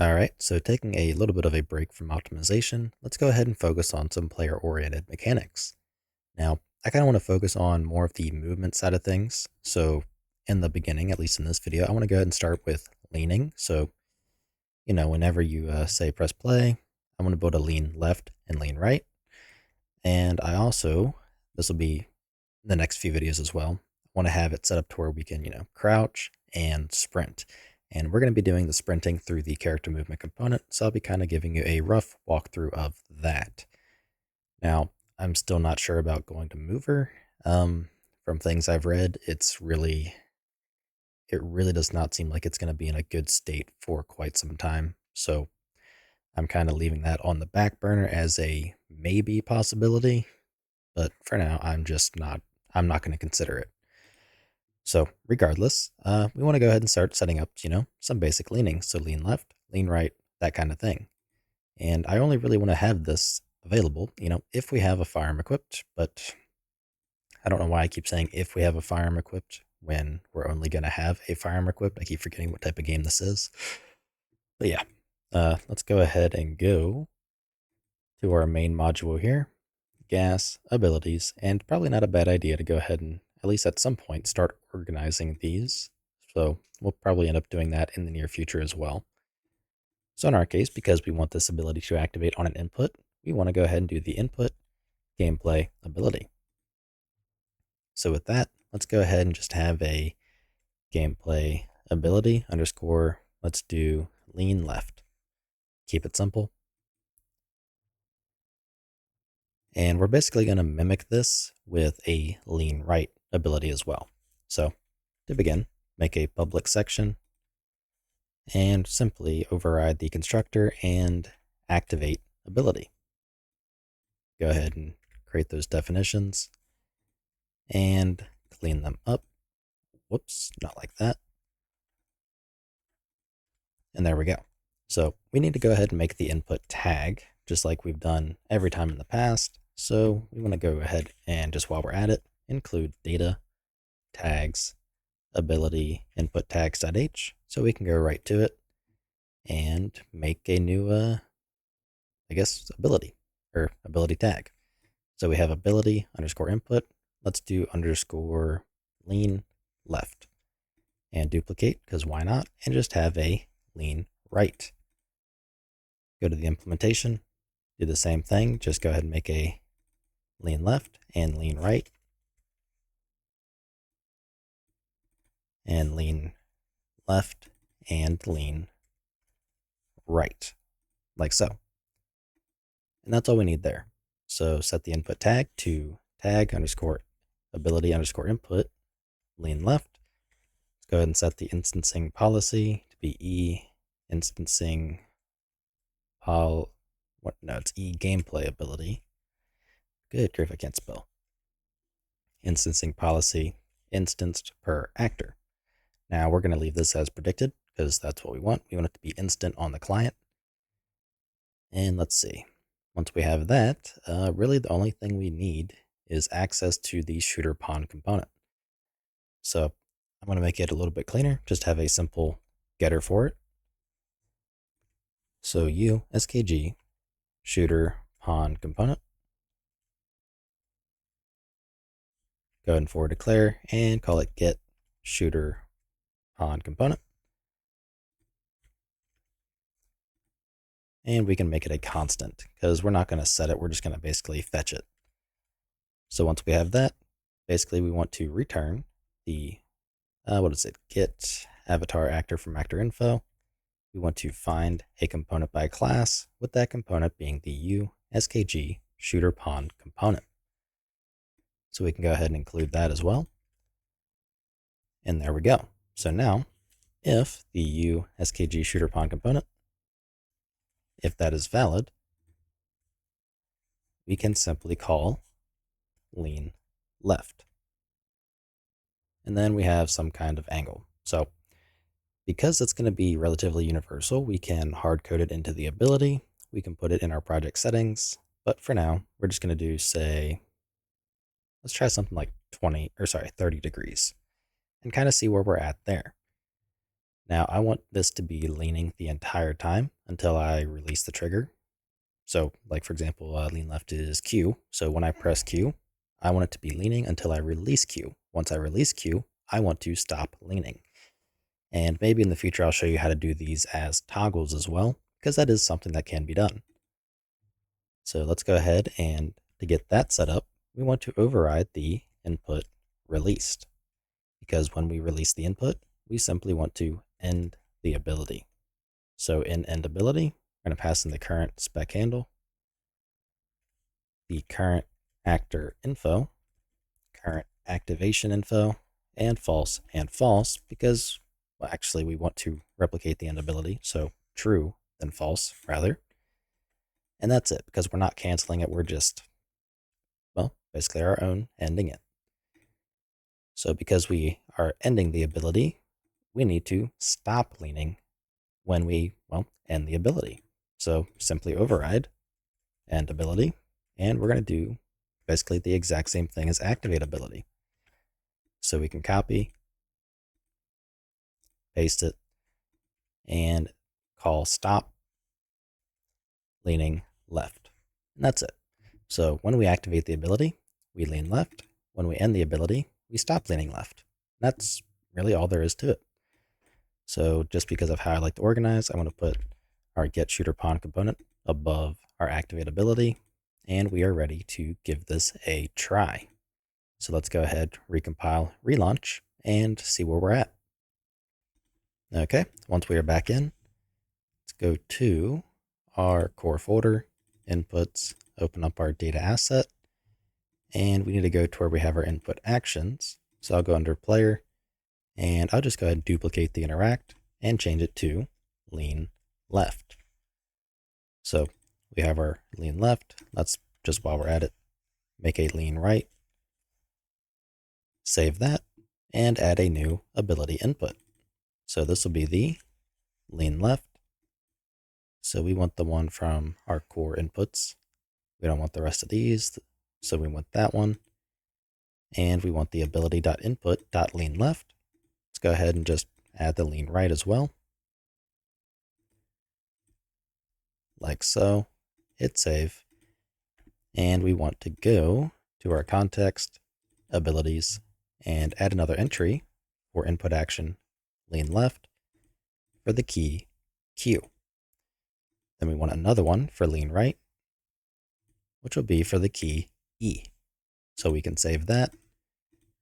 Alright, so taking a little bit of a break from optimization, let's go ahead and focus on some player-oriented mechanics. Now, I kind of want to focus on more of the movement side of things. So in the beginning, at least in this video, I want to go ahead and start with leaning. So, whenever you say press play, I want to be able to lean left and lean right. And I also, this will be the next few videos as well, want to have it set up to where we can, crouch and sprint. And we're going to be doing the sprinting through the character movement component. So I'll be kind of giving you a rough walkthrough of that. Now, I'm still not sure about going to mover. From things I've read, it really does not seem like it's going to be in a good state for quite some time. So I'm kind of leaving that on the back burner as a maybe possibility. But for now, I'm not going to consider it. So regardless, we want to go ahead and start setting up, some basic leaning. So lean left, lean right, that kind of thing. And I only really want to have this available, if we have a firearm equipped, but I don't know why I keep saying if we have a firearm equipped when we're only going to have a firearm equipped. I keep forgetting what type of game this is. But yeah, let's go ahead and go to our main module here, gas, abilities, and probably not a bad idea to go ahead and, at least at some point, start organizing these. So we'll probably end up doing that in the near future as well. So in our case, because we want this ability to activate on an input, we want to go ahead and do the input gameplay ability. So with that, let's go ahead and just have a gameplay ability underscore, let's do lean left. Keep it simple. And we're basically going to mimic this with a lean right ability as well. So to begin, make a public section and simply override the constructor and activate ability. Go ahead and create those definitions and clean them up. Whoops, not like that. And there we go. So we need to go ahead and make the input tag, just like we've done every time in the past. So we want to go ahead and, just while we're at it, include data, tags, ability, input tags.h. So we can go right to it and make a new, ability or ability tag. So we have ability underscore input. Let's do underscore lean left and duplicate, because why not? And just have a lean right. Go to the implementation, do the same thing. Just go ahead and make a lean left and lean right and lean left and lean right, like so. And that's all we need there. So set the input tag to tag underscore ability underscore input lean left. Let's go ahead and set the instancing policy to be E instancing it's E gameplay ability. Good grief, I can't spell. Instancing policy instanced per actor. Now we're going to leave this as predicted because that's what we want. We want it to be instant on the client. And let's see. Once we have that, really the only thing we need is access to the shooter pawn component. So I'm going to make it a little bit cleaner. Just have a simple getter for it. So skg shooter pawn component. Go ahead and forward declare and call it get shooter pawn component. And we can make it a constant because we're not going to set it. We're just going to basically fetch it. So once we have that, basically we want to return the, get avatar actor from actor info. We want to find a component by class, with that component being the skg shooter pawn component. So we can go ahead and include that as well. And there we go. So now, if the skg shooter pawn component, if that is valid, we can simply call lean left. And then we have some kind of angle. So because it's going to be relatively universal, we can hard code it into the ability. We can put it in our project settings. But for now, we're just going to do, say, let's try something like 30 degrees and kind of see where we're at there. Now I want this to be leaning the entire time until I release the trigger. So like for example, lean left is Q. So when I press Q, I want it to be leaning until I release Q. Once I release Q, I want to stop leaning. And maybe in the future, I'll show you how to do these as toggles as well, because that is something that can be done. So let's go ahead and to get that set up, we want to override the input released, because when we release the input, we simply want to end the ability. So in end ability, we're going to pass in the current spec handle, the current actor info, current activation info, and false, because well, actually we want to replicate the end ability, so true than false rather. And that's it, because we're not canceling it, we're just, well, basically our own ending it. So because we are ending the ability, we need to stop leaning when we, well, end the ability. So simply override end ability, and we're going to do basically the exact same thing as activate ability. So we can copy, paste it, and call stop leaning left. And that's it. So when we activate the ability, we lean left. When we end the ability, we stop leaning left. That's really all there is to it. So just because of how I like to organize, I want to put our get shooter pawn component above our activate ability, and we are ready to give this a try. So let's go ahead, recompile, relaunch, and see where we're at. Okay, once we are back in, let's go to our core folder, inputs, open up our data asset, and we need to go to where we have our input actions. So I'll go under player, and I'll just go ahead and duplicate the interact and change it to lean left. So we have our lean left. Let's just, while we're at it, make a lean right, save that, and add a new ability input. So this will be the lean left. So we want the one from our core inputs. We don't want the rest of these, so we want that one. And we want the ability.input.lean left. Let's go ahead and just add the lean right as well. Like so. Hit save. And we want to go to our context, abilities, and add another entry for input action lean left for the key Q. Then we want another one for lean right, which will be for the key E. So we can save that.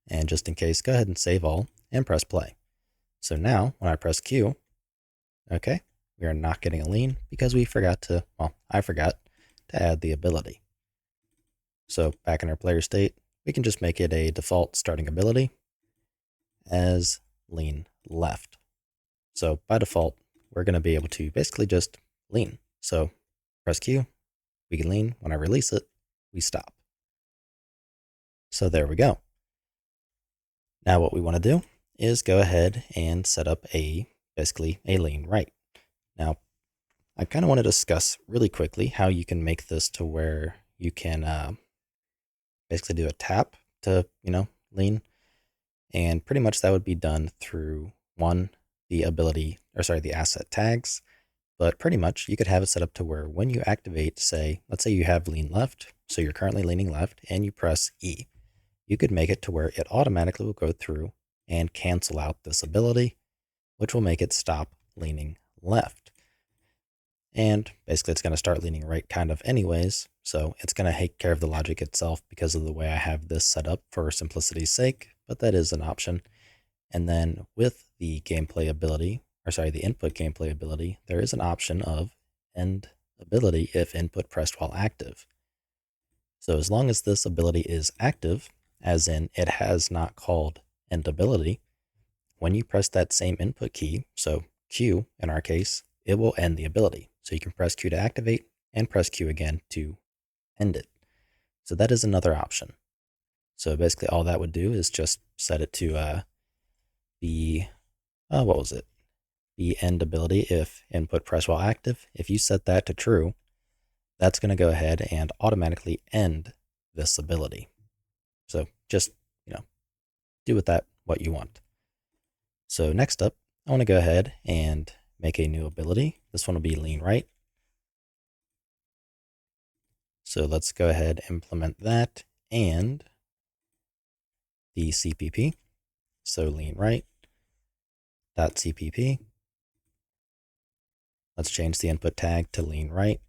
And just in case, go ahead and save all and press play. So now when I press Q, okay, we are not getting a lean because we forgot to, well, I forgot to add the ability. So back in our player state, we can just make it a default starting ability as lean left. So by default, we're going to be able to basically just lean. So press Q, we can lean. When I release it, we stop. So there we go. Now what we want to do is go ahead and set up basically a lean right. Now, I kind of want to discuss really quickly how you can make this to where you can basically do a tap to, lean. And pretty much that would be done through the asset tags. But pretty much you could have it set up to where when you activate, let's say you have lean left, so you're currently leaning left, and you press E. You could make it to where it automatically will go through and cancel out this ability, which will make it stop leaning left. And basically it's going to start leaning right kind of anyways, so it's going to take care of the logic itself because of the way I have this set up for simplicity's sake, but that is an option. And then with the gameplay ability, the input gameplay ability, there is an option of end ability if input pressed while active. So as long as this ability is active, as in it has not called end ability, when you press that same input key, so Q in our case, it will end the ability. So you can press Q to activate and press Q again to end it. So that is another option. So basically all that would do is just set it to the end ability if input press while active. If you set that to true, that's going to go ahead and automatically end this ability. So just, do with that what you want. So next up I want to go ahead and make a new ability. This one will be lean right. So let's go ahead and implement that and the CPP. So lean right dot CPP. Let's change the input tag to lean right.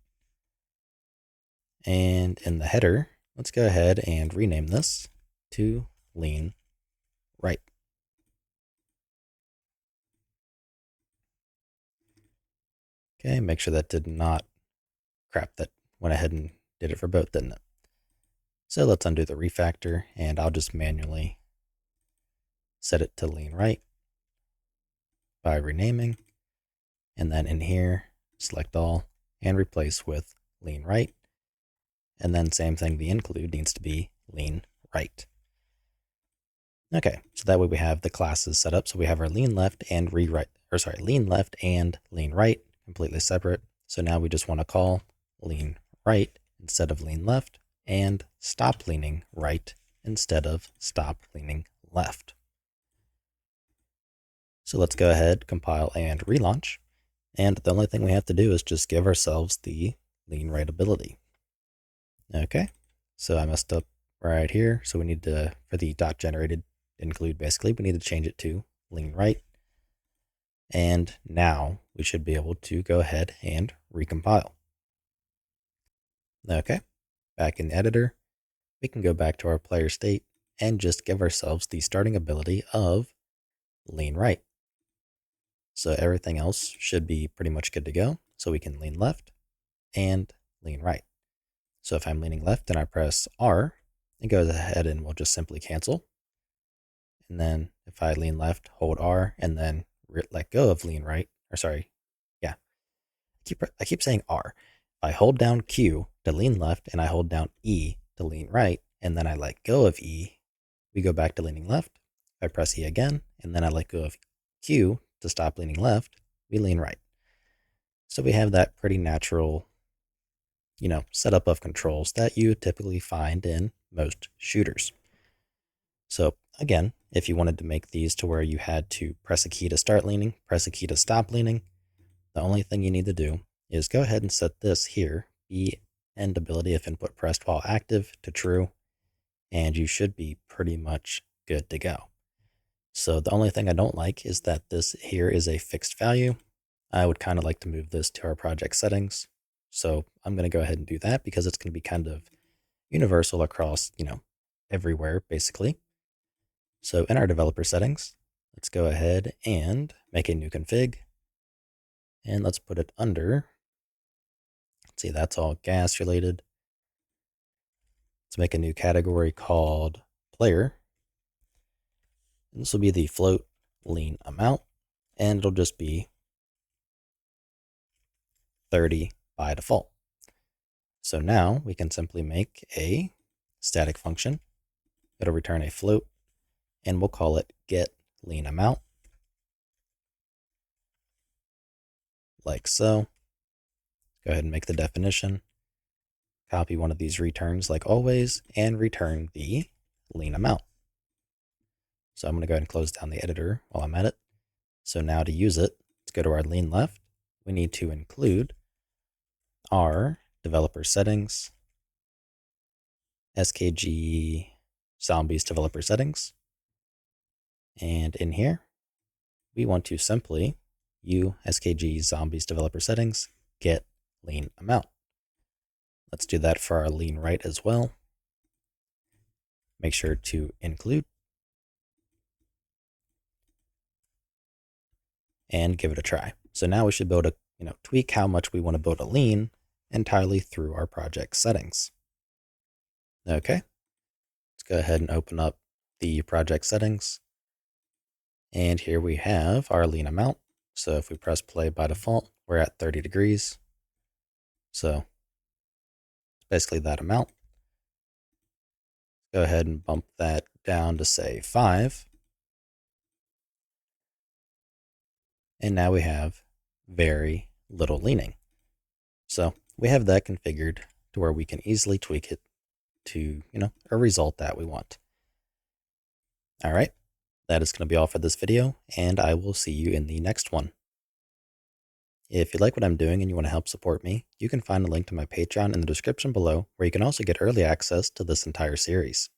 And in the header, let's go ahead and rename this to lean right. Okay, make sure that did not, crap, that went ahead and did it for both, didn't it? So let's undo the refactor, and I'll just manually set it to lean right by renaming. And then in here, select all and replace with lean right. And then same thing, the include needs to be lean right. Okay, so that way we have the classes set up. So we have our lean left and lean left and lean right completely separate. So now we just want to call lean right instead of lean left and stop leaning right instead of stop leaning left. So let's go ahead, compile and relaunch. And the only thing we have to do is just give ourselves the lean right ability. Okay, so I messed up right here. So we need to, for the dot generated include, basically, we need to change it to lean right. And now we should be able to go ahead and recompile. Okay, back in the editor, we can go back to our player state and just give ourselves the starting ability of lean right. So everything else should be pretty much good to go. So we can lean left and lean right. So if I'm leaning left and I press R, it goes ahead and will just simply cancel. And then if I lean left, hold R, and then let go of lean right, or sorry, yeah, I keep saying R. If I hold down Q to lean left and I hold down E to lean right, and then I let go of E, we go back to leaning left. If I press E again, and then I let go of Q to stop leaning left, we lean right. So we have that pretty natural, setup of controls that you typically find in most shooters. So again, if you wanted to make these to where you had to press a key to start leaning, press a key to stop leaning, the only thing you need to do is go ahead and set this here, be end ability if input pressed while active, to true, and you should be pretty much good to go. So the only thing I don't like is that this here is a fixed value. I would kind of like to move this to our project settings. So I'm going to go ahead and do that because it's going to be kind of universal across, everywhere basically. So in our developer settings, let's go ahead and make a new config. And let's put it under, let's see, that's all gas related. Let's make a new category called player. And this will be the float lean amount, and it'll just be 30 by default. So now we can simply make a static function. It'll return a float, and we'll call it get lean amount, like so. Go ahead and make the definition. Copy one of these returns like always, and return the lean amount. So I'm going to go ahead and close down the editor while I'm at it. So now to use it, let's go to our lean left. We need to include our developer settings, SKG zombies developer settings. And in here, we want to simply SKG zombies developer settings get lean amount. Let's do that for our lean right as well. Make sure to include and give it a try. So now we should be able to, tweak how much we want to build a lean entirely through our project settings. Okay, let's go ahead and open up the project settings. And here we have our lean amount. So if we press play by default, we're at 30 degrees. So it's basically that amount. Go ahead and bump that down to say 5. And now we have very little leaning. So we have that configured to where we can easily tweak it to, a result that we want. All right. That is going to be all for this video, and I will see you in the next one. If you like what I'm doing and you want to help support me, you can find a link to my Patreon in the description below, where you can also get early access to this entire series.